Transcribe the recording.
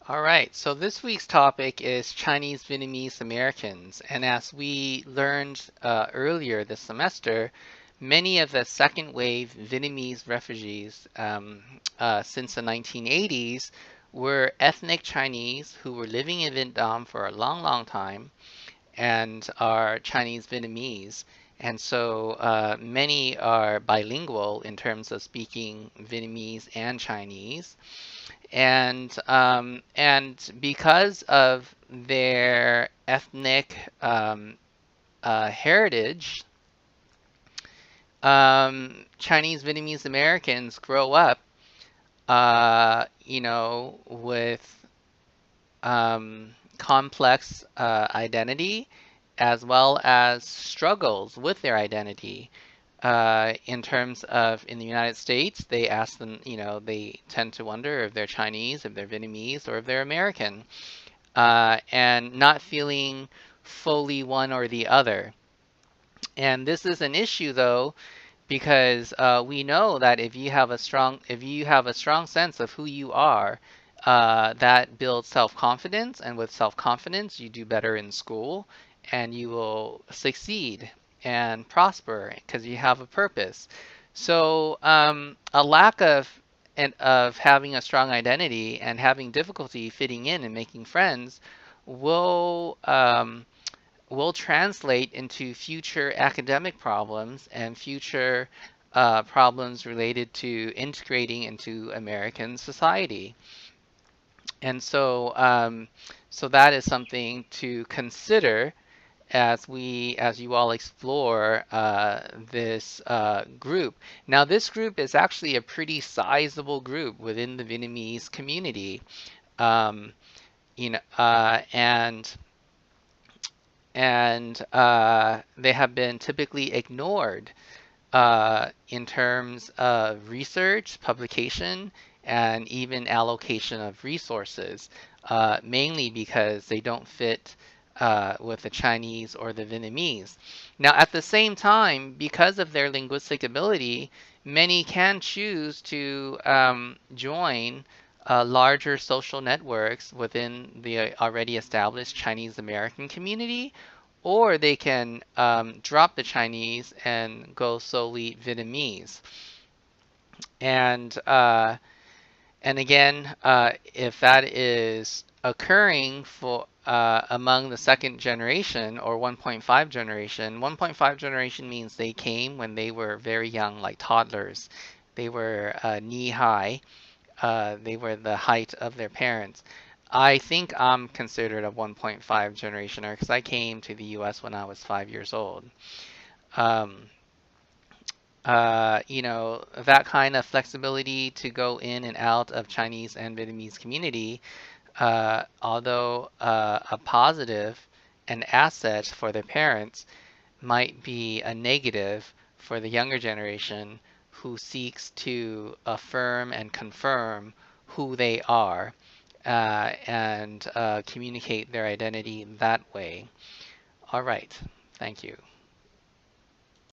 All right, so this week's topic is Chinese Vietnamese Americans. And as we learned earlier this semester, many of the second wave Vietnamese refugees since the 1980s were ethnic Chinese who were living in Vietnam for a long, long time and are Chinese Vietnamese. And so many are bilingual in terms of speaking Vietnamese and Chinese. And because of their ethnic heritage, Chinese Vietnamese Americans grow up, with complex identity as well as struggles with their identity. In terms of in the United States, they ask them, they tend to wonder if they're Chinese, if they're Vietnamese, or if they're American, and not feeling fully one or the other. And this is an issue, though, because we know that if you have a strong sense of who you are, that builds self-confidence, and with self-confidence, you do better in school, and you will succeed and prosper because you have a purpose. So a lack of having a strong identity and having difficulty fitting in and making friends will will translate into future academic problems and future problems related to integrating into American society. And so that is something to consider as you all explore this group. Now, this group is actually a pretty sizable group within the Vietnamese community. Um, you know, uh, and and they have been typically ignored in terms of research, publication, and even allocation of resources, mainly because they don't fit with the Chinese or the Vietnamese. Now, at the same time, because of their linguistic ability, many can choose to join larger social networks within the already established Chinese American community, or they can drop the Chinese and go solely Vietnamese. And and again, if that is occurring for among the second generation or 1.5 generation means they came when they were very young, like toddlers. They were knee high. They were the height of their parents. I think I'm considered a 1.5 generationer because I came to the US when I was 5 years old. Um, that kind of flexibility to go in and out of Chinese and Vietnamese community, although a positive and asset for their parents, might be a negative for the younger generation who seeks to affirm and confirm who they are and communicate their identity that way. All right. Thank you.